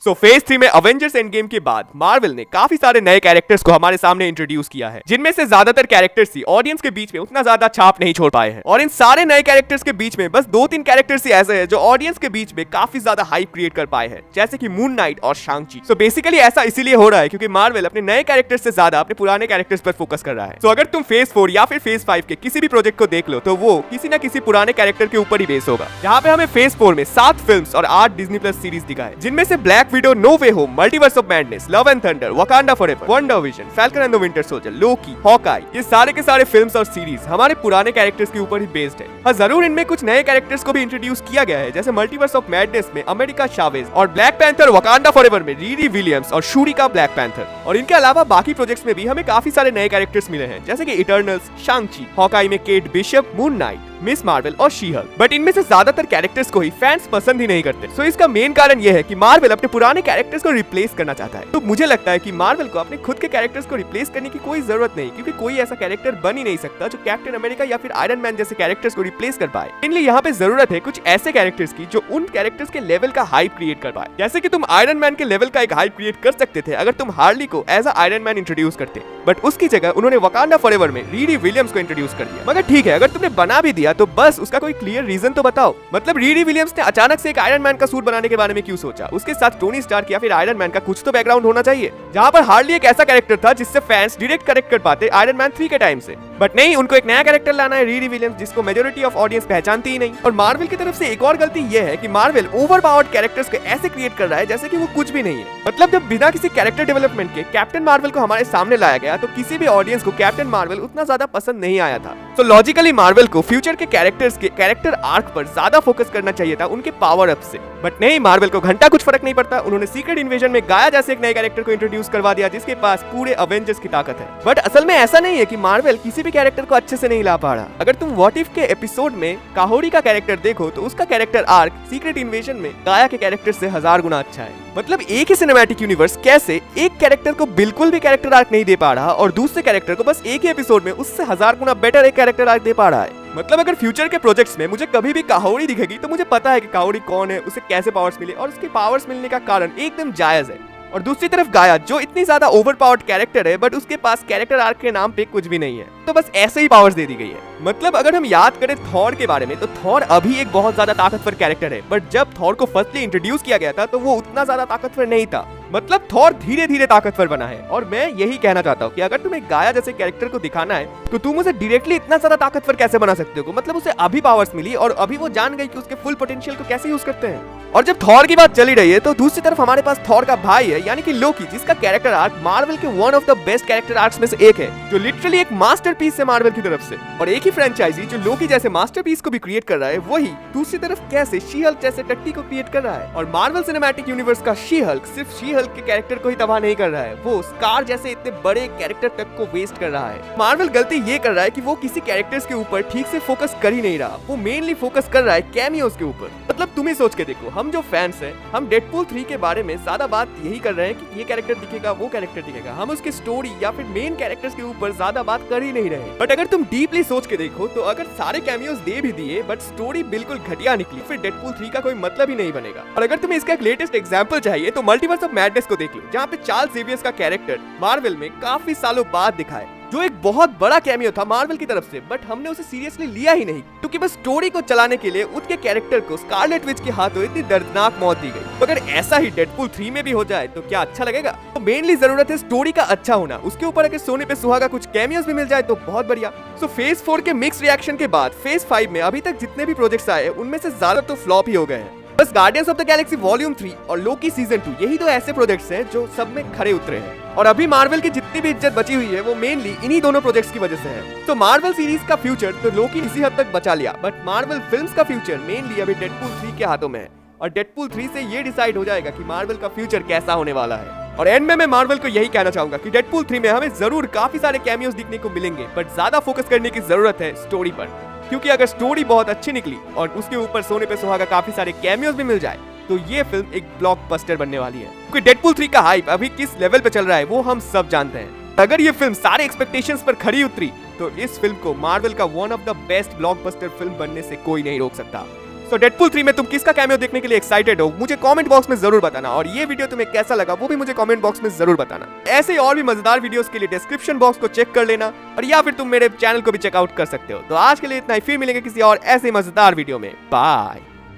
Phase 3 में Avengers end game के बाद मार्वल ने काफी सारे नए कैरेक्टर्स को हमारे सामने इंट्रोड्यूस किया है, जिनमें से ज्यादातर कैरेक्टर्स ही ऑडियंस के बीच में उतना ज्यादा छाप नहीं छोड़ पाए हैं। और इन सारे नए कैरेक्टर्स के बीच में बस 2-3 कैरेक्टर्स ही ऐसे हैं जो ऑडियंस के बीच में काफी ज्यादा हाइप क्रिएट कर पाए हैं, जैसे कि मून नाइट और शांग-ची। सो बेसिकली ऐसा इसीलिए हो रहा है क्योंकि मार्वल अपने नए कैरेक्टर्स से ज्यादा अपने पुराने कैरेक्टर्स पर फोकस कर रहा है। अगर तुम फेज 4 या फिर फेज 5 के किसी भी प्रोजेक्ट को देख लो तो वो किसी न किसी पुराने कैरेक्टर के ऊपर ही बेस होगा। जहाँ पे हमें फेज 4 में 7 फिल्म्स और 8 डिज्नी प्लस सीरीज दिखाए, जिनमें से Black Widow, No Way Home, Multiverse of Madness, Love and Thunder, Wakanda Forever, WandaVision, Falcon and the Winter Soldier, Loki, Hawkeye, ये सारे के सारे फिल्म्स और सीरीज हमारे पुराने कैरेक्टर्स के ऊपर ही बेस्ड है। हाँ, जरूर इनमें कुछ नए कैरेक्टर्स को भी इंट्रोड्यूस किया गया है, जैसे मल्टीवर्स ऑफ मैडनेस में अमेरिका चावेज और ब्लैक पैंथर, वकांडा फॉरएवर में रीरी विलियम्स और शूरी का ब्लैक पैंथर। और इनके अलावा बाकी प्रोजेक्ट्स में भी हमें काफी सारे नए कैरेक्टर्स मिले हैं, जैसे कि इटर्नल्स, शांग-ची, हॉकाई में Kate Bishop, moon night, miss Marvel और शी-हल्क। बट इनमें से ज्यादातर कैरेक्टर्स को ही फैंस पसंद ही नहीं करते। सो इसका मेन कारण यह है कि मार्वल अपने पुराने कैरेक्टर्स को रिप्लेस करना चाहता है। तो मुझे लगता है कि मार्वल को अपने खुद के कैरेक्टर्स को रिप्लेस करने की कोई जरूरत नहीं, क्योंकि कोई ऐसा कैरेक्टर बन ही नहीं सकता जो कैप्टन अमेरिका या फिर आयरन मैन जैसे कैरेक्टर्स को रिप्लेस कर पाए। इनलिए यहाँ पे जरूरत है कुछ ऐसे कैरेक्टर्स की जो उन कैरेक्टर्स के लेवल का हाइप क्रिएट कर पाए। जैसे कि तुम आयरन मैन के लेवल का एक हाइप क्रिएट कर सकते थे अगर तुम हार्ली को as a Iron Man introduce करते, बट उसकी जगह उन्होंने वकांडा फॉरएवर में रीरी विलियम्स को इंट्रोड्यूस कर दिया। मगर ठीक है, अगर तुमने बना भी दिया तो बस उसका कोई क्लियर रीजन तो बताओ। मतलब रीरी विलियम्स ने अचानक से एक आयरन मैन का सूट बनाने के बारे में क्यों सोचा? उसके साथ टोनी स्टार्क या फिर आयरन मैन का कुछ तो बैकग्राउंड होना चाहिए। जहाँ पर हार्डली एक ऐसा कैरेक्टर था जिससे फैंस डायरेक्ट कनेक्ट कर पाते आयरन मैन 3 के टाइम से। बट नहीं, उनको एक नया कैरेक्टर लाना है, रीरी विलियम्स, जिसको मेजॉरिटी ऑफ ऑडियंस पहचानती ही नहीं। और मार्वल की तरफ से एक और गलती यह है कि मार्वल ओवर पावर्ड कैरेक्टर्स को ऐसे क्रिएट कर रहा है जैसे कि वो कुछ भी नहीं है। मतलब जब बिना किसी कैरेक्टर डेवलपमेंट के कैप्टन मार्वल को हमारे सामने लाया गया तो किसी भी ऑडियंस को कैप्टन मार्वल उतना ज्यादा पसंद नहीं आया था। तो लॉजिकली मार्वल को फ्यूचर के कैरेक्टर्स के कैरेक्टर आर्क पर ज्यादा फोकस करना चाहिए था उनके पावर अप से। बट नहीं, मार्वल को घंटा कुछ फर्क नहीं पड़ता। उन्होंने सीक्रेट इन्वेजन में गाया जैसे एक नए कैरेक्टर को इंट्रोड्यूस करवा दिया जिसके पास पूरे अवेंजर्स की ताकत है। बट असल में ऐसा नहीं है कि मार्वल किसी भी कैरेक्टर को अच्छे से नहीं ला पा रहा। अगर तुम व्हाट इफ के एपिसोड में काहोरी का कैरेक्टर देखो तो उसका कैरेक्टर आर्क सीक्रेट इन्वेजन में गाया के कैरेक्टर से 1000 गुना अच्छा है। मतलब एक ही सिनेमैटिक यूनिवर्स कैसे एक कैरेक्टर को बिल्कुल भी कैरेक्टर आर्क नहीं दे पा रहा और दूसरे कैरेक्टर को बस एक ही एपिसोड में उससे 1000 गुना बेटर एक कैरेक्टर आर्क दे पा रहा है। मतलब अगर फ्यूचर के प्रोजेक्ट्स में मुझे कभी भी काहोरी दिखेगी तो मुझे पता है कि काहोरी कौन है, उसे कैसे पावर्स मिले और उसके पावर्स मिलने का कारण एकदम जायज है। और दूसरी तरफ गाया जो इतनी ज्यादा ओवर पावर्ड कैरेक्टर है बट उसके पास कैरेक्टर आर्क के नाम पे कुछ भी नहीं है, तो बस ऐसे ही पावर्स दे दी गई है। मतलब अगर हम याद करें थॉर के बारे में तो थॉर अभी एक बहुत ज्यादा ताकतवर कैरेक्टर है, बट जब थॉर को फर्स्टली इंट्रोड्यूस किया गया था तो वो उतना ज्यादा ताकतवर नहीं था। मतलब थॉर धीरे धीरे ताकतवर बना है। और मैं यही कहना चाहता हूँ कि अगर तुम्हें गाया जैसे कैरेक्टर को दिखाना है तो तुम उसे डायरेक्टली इतना ज्यादा ताकतवर कैसे बना सकते हो? मतलब उसे अभी पावर्स मिली और अभी वो जान गई कि उसके फुल पोटेंशियल को कैसे यूज करते हैं। और जब थॉर की बात चली रही है तो दूसरी तरफ हमारे पास थॉर का भाई है, यानी कि लोकी, जिसका कैरेक्टर आर्क मार्वल के one of the best character arcs में से एक है, जो लिटरली एक मास्टरपीस है मार्वल की तरफ से। और एक ही फ्रेंचाइजी जो लोकी जैसे मास्टरपीस को भी क्रिएट कर रहा है, वही दूसरी तरफ कैसे शी-हल्क जैसे टट्टी को क्रिएट कर रहा है। और मार्वल सिनेमैटिक यूनिवर्स का शी-हल्क सिर्फ शी-हल्क के कैरेक्टर को ही तबाह नहीं कर रहा है, वो स्कार जैसे इतने बड़े कैरेक्टर तक को वेस्ट कर रहा है। मार्वल गलती ये कर रहा है कि वो किसी कैरेक्टर्स के ऊपर ठीक से फोकस कर ही नहीं रहा, वो मेनली फोकस कर रहा है कैमियोस के ऊपर। मतलब तुम ही सोच के देखो, हम जो फैंस हैं, हम डेडपूल 3 के बारे में ज्यादा बात यही कर रहे हैं कि ये कैरेक्टर दिखेगा, वो कैरेक्टर दिखेगा, हम उसकी स्टोरी या फिर मेन कैरेक्टर्स के ऊपर ज्यादा बात कर ही नहीं रहे। बट अगर तुम डीपली सोच के देखो तो अगर सारे कैमियोस दे भी दिए बट स्टोरी बिल्कुल घटिया निकली, फिर डेडपूल 3 का कोई मतलब ही नहीं बनेगा। और अगर तुम्हें इसका एक लेटेस्ट एग्जांपल चाहिए तो मल्टीवर्स ऑफ मैडनेस को देख लो, जहाँ पे चार्ल्स जेवियर्स का कैरेक्टर मार्वल में काफी सालों बाद दिखाए, जो एक बहुत बड़ा कैमियो था मार्वल की तरफ से, बट हमने उसे सीरियसली लिया ही नहीं क्योंकि बस स्टोरी को चलाने के लिए उसके कैरेक्टर को स्कारलेट विच के हाथों इतनी दर्दनाक मौत दी गई। तो अगर ऐसा ही डेडपूल 3 में भी हो जाए तो क्या अच्छा लगेगा? तो मेनली जरूरत है स्टोरी का अच्छा होना, उसके ऊपर अगर सोने पे सुहागा कुछ कैमियोस भी मिल जाए तो बहुत बढ़िया। सो फेज 4 के मिक्स रिएक्शन के बाद फेज 5 में अभी तक जितने भी प्रोजेक्ट्स आए उनमें से ज्यादा तो फ्लॉप ही हो गए हैं। बस guardians of the Galaxy volume 3 और लोकी सीजन 2 यही तो ऐसे प्रोजेक्ट्स हैं जो सब में खड़े उतरे हैं। और अभी मार्वल की जितनी भी इज्जत बची हुई है वो मेनली इन्हीं दोनों प्रोजेक्ट्स की वजह से है। तो मार्वल सीरीज का फ्यूचर तो लोकी इसी हद तक बचा लिया, बट मार्वल फिल्म्स का फ्यूचर मेनली अभी डेडपूल 3 के हाथों में है। और डेडपूल 3 से ये डिसाइड हो जाएगा कि मार्वल का फ्यूचर कैसा होने वाला है। और एंड में मैं मार्वल को यही कहना चाहूंगा कि डेडपूल 3 में हमें जरूर काफी सारे कैमियोस दिखने को मिलेंगे, बट ज्यादा फोकस करने की जरूरत है स्टोरी पर। क्योंकि अगर स्टोरी बहुत अच्छी निकली और उसके ऊपर सोने पे सुहागा काफी सारे कैमियोस भी मिल जाए तो ये फिल्म एक ब्लॉकबस्टर बनने वाली है। क्योंकि डेडपूल 3 का हाइप अभी किस लेवल पे चल रहा है वो हम सब जानते हैं। अगर ये फिल्म सारे एक्सपेक्टेशंस पर खरी उतरी तो इस फिल्म को मार्वल का one of the best blockbuster film बनने से कोई नहीं रोक सकता। तो डेडपूल 3 में तुम किसका कैमियो देखने के लिए एक्साइटेड हो मुझे कमेंट बॉक्स में जरूर बताना, और ये वीडियो तुम्हें कैसा लगा वो भी मुझे कमेंट बॉक्स में जरूर बताना। ऐसे और भी मजेदार वीडियोस के लिए डिस्क्रिप्शन बॉक्स को चेक कर लेना, और या फिर तुम मेरे चैनल को भी चेकआउट कर सकते हो। तो आज के लिए इतना ही, फिर मिलेंगे किसी और ऐसे मजेदार वीडियो में। बाय।